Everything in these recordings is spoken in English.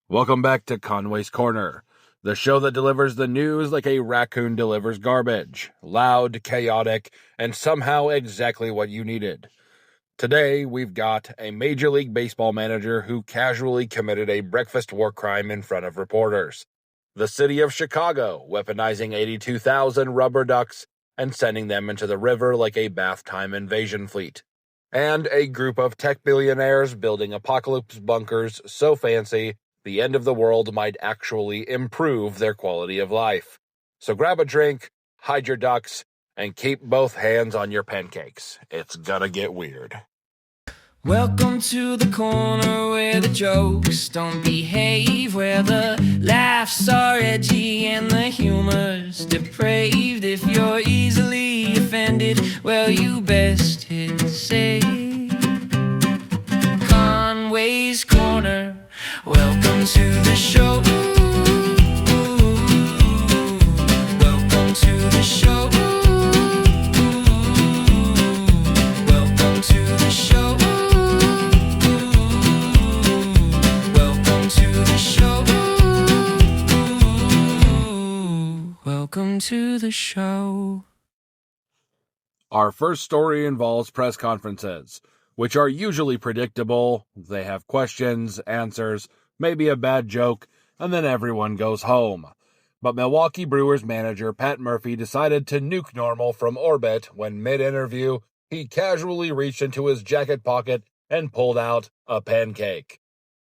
Welcome back to Conway's Corner, the show that delivers the news like a raccoon delivers garbage. Loud, chaotic, and somehow exactly what you needed. Today, we've got a Major League Baseball manager who casually committed a breakfast war crime in front of reporters. The city of Chicago, weaponizing 82,000 rubber ducks and sending them into the river like a bath-time invasion fleet. And a group of tech billionaires building apocalypse bunkers so fancy the end of the world might actually improve their quality of life. So grab a drink, hide your ducks, and keep both hands on your pancakes. It's gonna get weird. Welcome to the corner where the jokes don't behave, where the laughs are edgy and the humor's depraved. If you're easily offended, well, you best hit save. Conway's Corner. Welcome to the show. Welcome to the show. Welcome to the show. Welcome to the show. Welcome to the show. Our first story involves press conferences, which are usually predictable. They have questions, answers, maybe a bad joke, and then everyone goes home. But Milwaukee Brewers manager Pat Murphy decided to nuke normal from orbit when mid-interview he casually reached into his jacket pocket and pulled out a pancake.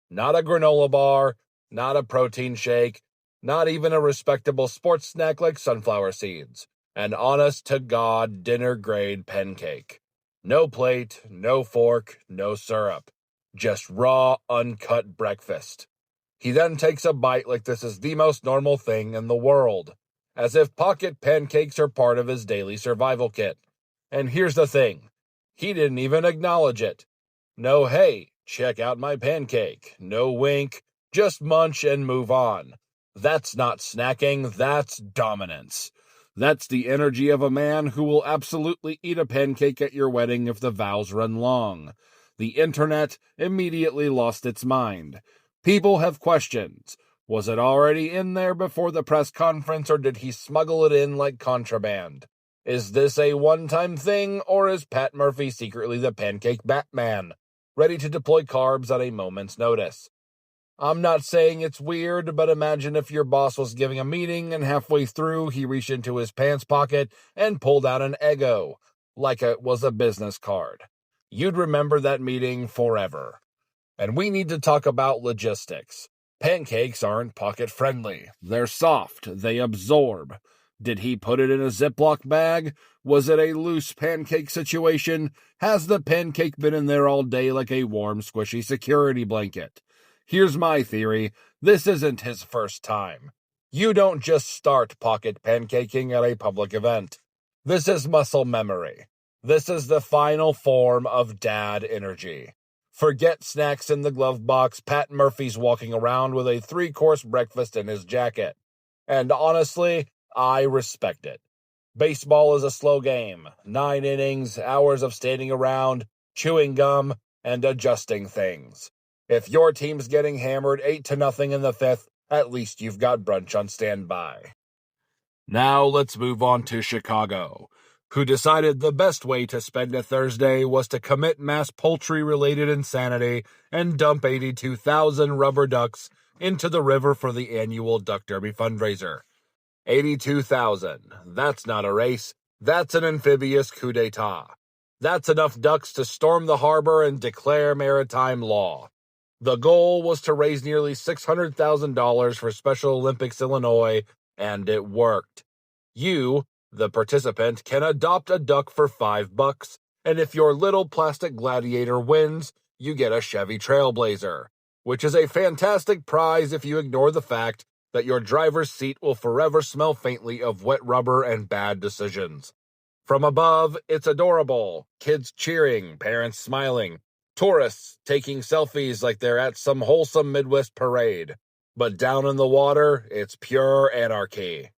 Not a granola bar, not a protein shake, not even a respectable sports snack like sunflower seeds. An honest-to-God dinner-grade pancake. No plate, no fork, no syrup. Just raw, uncut breakfast. He then takes a bite like this is the most normal thing in the world, as if pocket pancakes are part of his daily survival kit. And here's the thing, he didn't even acknowledge it. No, hey, check out my pancake. No wink, just munch and move on. That's not snacking, that's dominance. That's the energy of a man who will absolutely eat a pancake at your wedding if the vows run long. The internet immediately lost its mind. People have questions. Was it already in there before the press conference, or did he smuggle it in like contraband? Is this a one-time thing, or is Pat Murphy secretly the pancake Batman, ready to deploy carbs at a moment's notice? I'm not saying it's weird, but imagine if your boss was giving a meeting and halfway through he reached into his pants pocket and pulled out an Eggo, like it was a business card. You'd remember that meeting forever. And we need to talk about logistics. Pancakes aren't pocket-friendly. They're soft. They absorb. Did he put it in a Ziploc bag? Was it a loose pancake situation? Has the pancake been in there all day like a warm, squishy security blanket? Here's my theory. This isn't his first time. You don't just start pocket pancaking at a public event. This is muscle memory. This is the final form of dad energy. Forget snacks in the glove box. Pat Murphy's walking around with a 3-course breakfast in his jacket. And honestly, I respect it. Baseball is a slow game. 9 innings, hours of standing around, chewing gum, and adjusting things. If your team's getting hammered 8-0 in the 5th, at least you've got brunch on standby. Now let's move on to Chicago, who decided the best way to spend a Thursday was to commit mass poultry-related insanity and dump 82,000 rubber ducks into the river for the annual Duck Derby fundraiser. 82,000. That's not a race. That's an amphibious coup d'etat. That's enough ducks to storm the harbor and declare maritime law. The goal was to raise nearly $600,000 for Special Olympics Illinois, and it worked. You, the participant, can adopt a duck for $5, and if your little plastic gladiator wins, you get a Chevy Trailblazer, which is a fantastic prize if you ignore the fact that your driver's seat will forever smell faintly of wet rubber and bad decisions. From above, it's adorable. Kids cheering, parents smiling. Tourists taking selfies like they're at some wholesome Midwest parade. But down in the water, it's pure anarchy.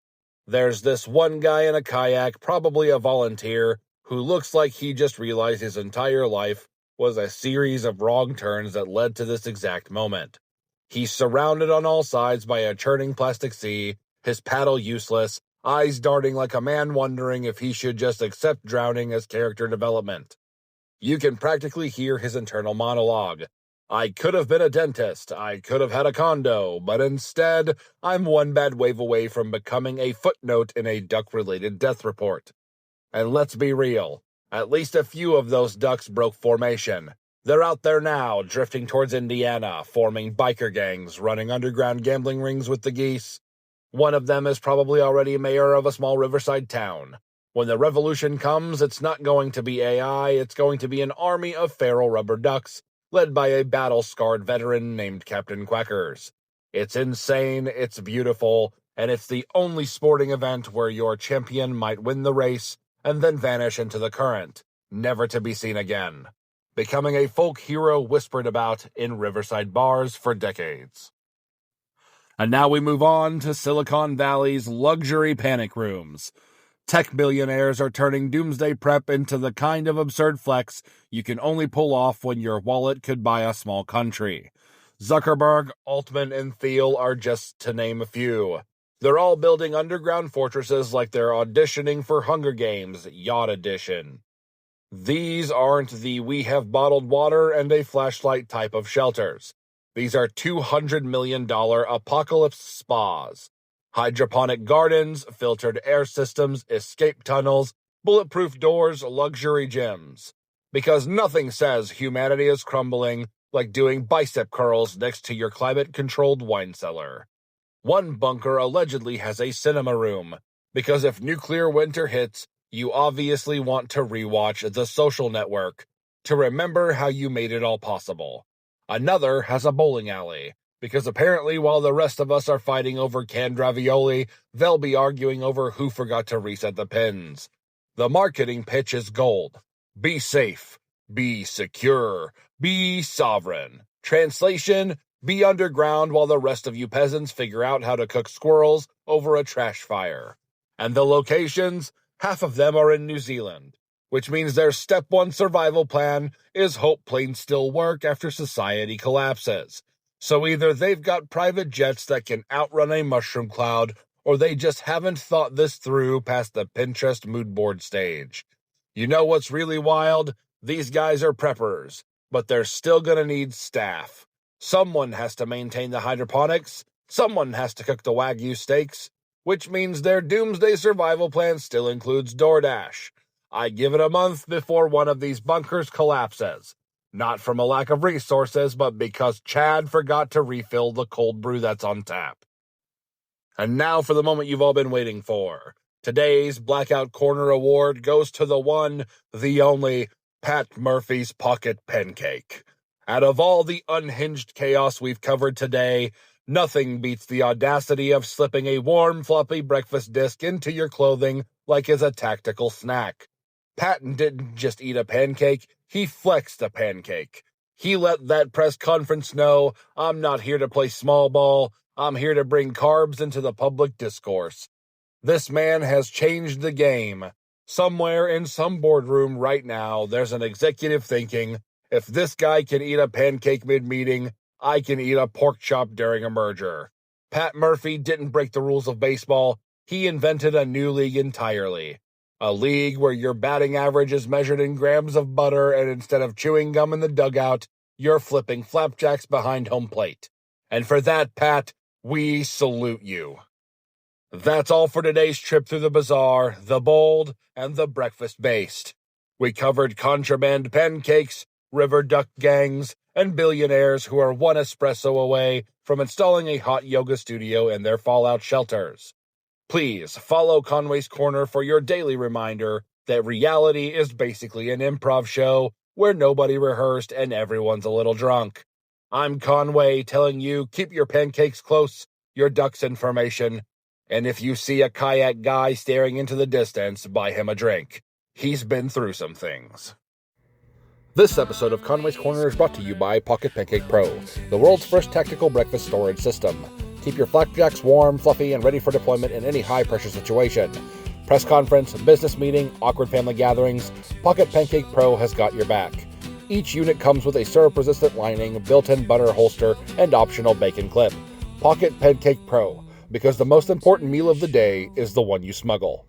There's this one guy in a kayak, probably a volunteer, who looks like he just realized his entire life was a series of wrong turns that led to this exact moment. He's surrounded on all sides by a churning plastic sea, his paddle useless, eyes darting like a man wondering if he should just accept drowning as character development. You can practically hear his internal monologue. I could have been a dentist, I could have had a condo, but instead, I'm one bad wave away from becoming a footnote in a duck-related death report. And let's be real, at least a few of those ducks broke formation. They're out there now, drifting towards Indiana, forming biker gangs, running underground gambling rings with the geese. One of them is probably already mayor of a small riverside town. When the revolution comes, it's not going to be AI, it's going to be an army of feral rubber ducks, led by a battle-scarred veteran named Captain Quackers. It's insane, it's beautiful, and it's the only sporting event where your champion might win the race and then vanish into the current, never to be seen again, becoming a folk hero whispered about in riverside bars for decades. And now we move on to Silicon Valley's luxury panic rooms. Tech billionaires are turning doomsday prep into the kind of absurd flex you can only pull off when your wallet could buy a small country. Zuckerberg, Altman, and Thiel are just to name a few. They're all building underground fortresses like they're auditioning for Hunger Games, Yacht Edition. These aren't the we have bottled water and a flashlight type of shelters. These are $200 million apocalypse spas. Hydroponic gardens, filtered air systems, escape tunnels, bulletproof doors, luxury gyms. Because nothing says humanity is crumbling like doing bicep curls next to your climate-controlled wine cellar. One bunker allegedly has a cinema room, because if nuclear winter hits, you obviously want to rewatch The Social Network to remember how you made it all possible. Another has a bowling alley, because apparently while the rest of us are fighting over canned ravioli, they'll be arguing over who forgot to reset the pins. The marketing pitch is gold. Be safe. Be secure. Be sovereign. Translation, be underground while the rest of you peasants figure out how to cook squirrels over a trash fire. And the locations, half of them are in New Zealand, which means their step one survival plan is hope planes still work after society collapses. So either they've got private jets that can outrun a mushroom cloud, or they just haven't thought this through past the Pinterest mood board stage. You know what's really wild? These guys are preppers, but they're still gonna need staff. Someone has to maintain the hydroponics, someone has to cook the wagyu steaks, which means their doomsday survival plan still includes DoorDash. I give it a month before one of these bunkers collapses. Not from a lack of resources, but because Chad forgot to refill the cold brew that's on tap. And now for the moment you've all been waiting for. Today's Blackout Corner Award goes to the one, the only, Pat Murphy's Pocket Pancake. Out of all the unhinged chaos we've covered today, nothing beats the audacity of slipping a warm, floppy breakfast disc into your clothing like it's a tactical snack. Patton didn't just eat a pancake, he flexed a pancake. He let that press conference know, I'm not here to play small ball, I'm here to bring carbs into the public discourse. This man has changed the game. Somewhere in some boardroom right now, there's an executive thinking, if this guy can eat a pancake mid-meeting, I can eat a pork chop during a merger. Pat Murphy didn't break the rules of baseball, he invented a new league entirely. A league where your batting average is measured in grams of butter, and instead of chewing gum in the dugout, you're flipping flapjacks behind home plate. And for that, Pat, we salute you. That's all for today's trip through the bazaar, the bold, and the breakfast-based. We covered contraband pancakes, river duck gangs, and billionaires who are one espresso away from installing a hot yoga studio in their fallout shelters. Please follow Conway's Corner for your daily reminder that reality is basically an improv show where nobody rehearsed and everyone's a little drunk. I'm Conway telling you keep your pancakes close, your ducks in formation, and if you see a kayak guy staring into the distance, buy him a drink. He's been through some things. This episode of Conway's Corner is brought to you by Pocket Pancake Pro, the world's first tactical breakfast storage system. Keep your flapjacks warm, fluffy, and ready for deployment in any high-pressure situation. Press conference, business meeting, awkward family gatherings, Pocket Pancake Pro has got your back. Each unit comes with a syrup-resistant lining, built-in butter holster, and optional bacon clip. Pocket Pancake Pro, because the most important meal of the day is the one you smuggle.